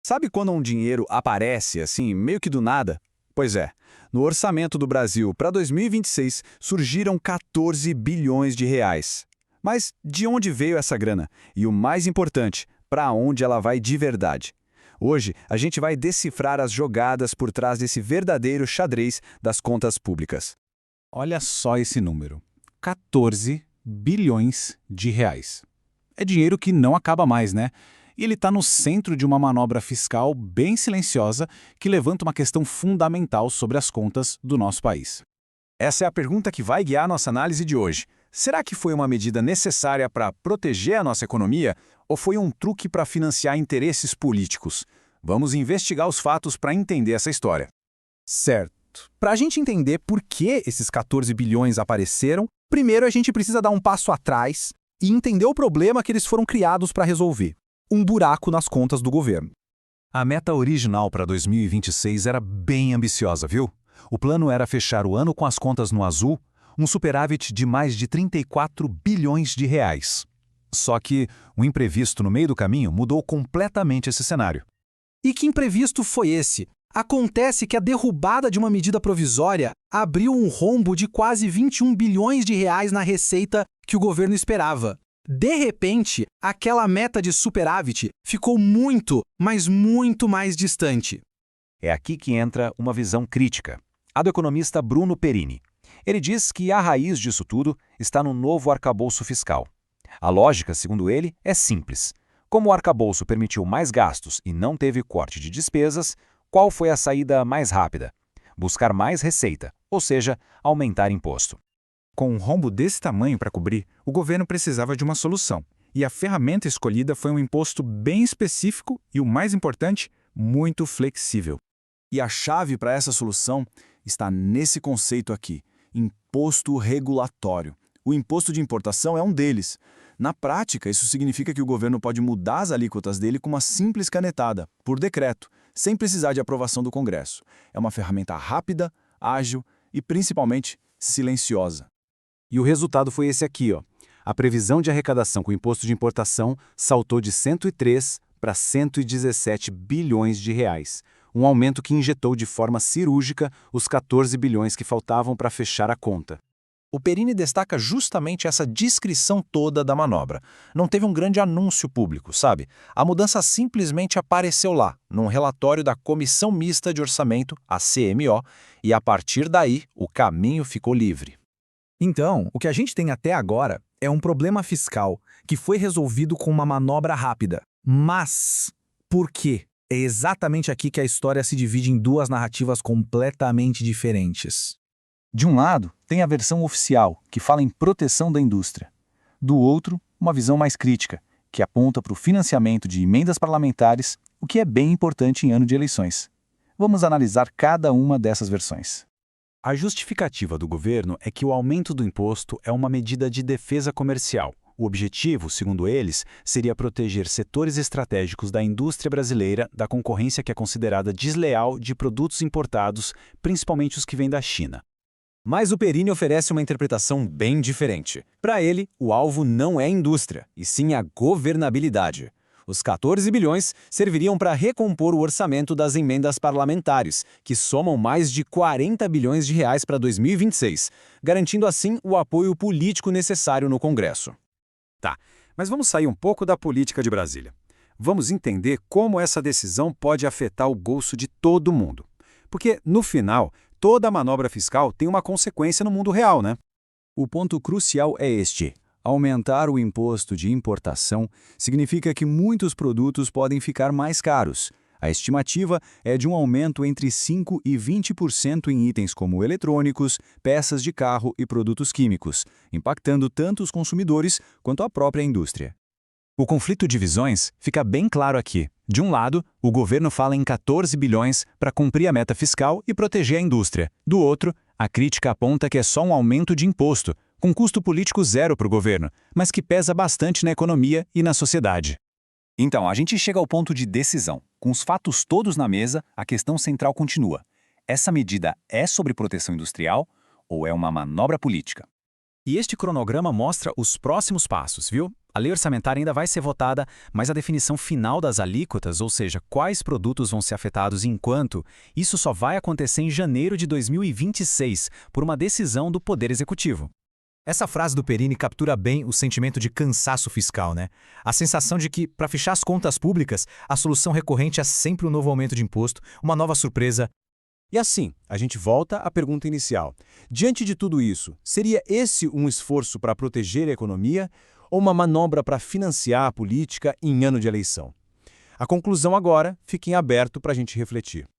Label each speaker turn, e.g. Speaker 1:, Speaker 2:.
Speaker 1: Sabe quando um dinheiro aparece assim, meio que do nada? Pois é, no orçamento do Brasil para 2026 surgiram 14 bilhões de reais. Mas de onde veio essa grana? E o mais importante, para onde ela vai de verdade? Hoje, a gente vai decifrar as jogadas por trás desse verdadeiro xadrez das contas públicas.
Speaker 2: Olha só esse número: 14 bilhões de reais. É dinheiro que não acaba mais, né? E ele está no centro de uma manobra fiscal bem silenciosa que levanta uma questão fundamental sobre as contas do nosso país.
Speaker 1: Essa é a pergunta que vai guiar nossa análise de hoje. Será que foi uma medida necessária para proteger a nossa economia ou foi um truque para financiar interesses políticos? Vamos investigar os fatos para entender essa história.
Speaker 3: Certo. Para a gente entender por que esses 14 bilhões apareceram, primeiro a gente precisa dar um passo atrás e entender o problema que eles foram criados para resolver: um buraco nas contas do governo.
Speaker 4: A meta original para 2026 era bem ambiciosa, viu? O plano era fechar o ano com as contas no azul, um superávit de mais de 34 bilhões de reais. Só que o imprevisto no meio do caminho mudou completamente esse cenário.
Speaker 3: E que imprevisto foi esse? Acontece que a derrubada de uma medida provisória abriu um rombo de quase 21 bilhões de reais na receita que o governo esperava. De repente, aquela meta de superávit ficou muito, mas muito mais distante.
Speaker 4: É aqui que entra uma visão crítica, a do economista Bruno Perini. Ele diz que a raiz disso tudo está no novo arcabouço fiscal. A lógica, segundo ele, é simples. Como o arcabouço permitiu mais gastos e não teve corte de despesas, qual foi a saída mais rápida? Buscar mais receita, ou seja, aumentar imposto.
Speaker 2: Com um rombo desse tamanho para cobrir, o governo precisava de uma solução. E a ferramenta escolhida foi um imposto bem específico e, o mais importante, muito flexível.
Speaker 1: E a chave para essa solução está nesse conceito aqui: imposto regulatório. O imposto de importação é um deles. Na prática, isso significa que o governo pode mudar as alíquotas dele com uma simples canetada, por decreto, sem precisar de aprovação do Congresso. É uma ferramenta rápida, ágil e, principalmente, silenciosa.
Speaker 4: E o resultado foi esse aqui, ó. A previsão de arrecadação com o imposto de importação saltou de 103 para 117 bilhões de reais, um aumento que injetou de forma cirúrgica os 14 bilhões que faltavam para fechar a conta.
Speaker 5: O Perini destaca justamente essa descrição toda da manobra. Não teve um grande anúncio público, sabe? A mudança simplesmente apareceu lá, num relatório da Comissão Mista de Orçamento, a CMO, e a partir daí o caminho ficou livre.
Speaker 3: Então, o que a gente tem até agora é um problema fiscal que foi resolvido com uma manobra rápida. Mas por quê? É exatamente aqui que a história se divide em duas narrativas completamente diferentes.
Speaker 4: De um lado, tem a versão oficial, que fala em proteção da indústria. Do outro, uma visão mais crítica, que aponta para o financiamento de emendas parlamentares, o que é bem importante em ano de eleições. Vamos analisar cada uma dessas versões. A justificativa do governo é que o aumento do imposto é uma medida de defesa comercial. O objetivo, segundo eles, seria proteger setores estratégicos da indústria brasileira da concorrência que é considerada desleal de produtos importados, principalmente os que vêm da China.
Speaker 6: Mas o Perini oferece uma interpretação bem diferente. Para ele, o alvo não é a indústria, e sim a governabilidade. Os 14 bilhões serviriam para recompor o orçamento das emendas parlamentares, que somam mais de 40 bilhões de reais para 2026, garantindo assim o apoio político necessário no Congresso.
Speaker 1: Tá, mas vamos sair um pouco da política de Brasília. Vamos entender como essa decisão pode afetar o bolso de todo mundo. Porque, no final, toda manobra fiscal tem uma consequência no mundo real, né?
Speaker 7: O ponto crucial é este: aumentar o imposto de importação significa que muitos produtos podem ficar mais caros. A estimativa é de um aumento entre 5% e 20% em itens como eletrônicos, peças de carro e produtos químicos, impactando tanto os consumidores quanto a própria indústria.
Speaker 4: O conflito de visões fica bem claro aqui. De um lado, o governo fala em 14 bilhões para cumprir a meta fiscal e proteger a indústria. Do outro, a crítica aponta que é só um aumento de imposto, com custo político zero para o governo, mas que pesa bastante na economia e na sociedade.
Speaker 7: Então, a gente chega ao ponto de decisão. Com os fatos todos na mesa, a questão central continua: essa medida é sobre proteção industrial ou é uma manobra política?
Speaker 6: E este cronograma mostra os próximos passos, viu?
Speaker 1: A lei orçamentária ainda vai ser votada, mas a definição final das alíquotas, ou seja, quais produtos vão ser afetados e em quanto, isso só vai acontecer em janeiro de 2026, por uma decisão do Poder Executivo.
Speaker 6: Essa frase do Perini captura bem o sentimento de cansaço fiscal, né? A sensação de que, para fechar as contas públicas, a solução recorrente é sempre um novo aumento de imposto, uma nova surpresa.
Speaker 8: E assim, a gente volta à pergunta inicial. Diante de tudo isso, seria esse um esforço para proteger a economia ou uma manobra para financiar a política em ano de eleição? A conclusão agora fica em aberto para a gente refletir.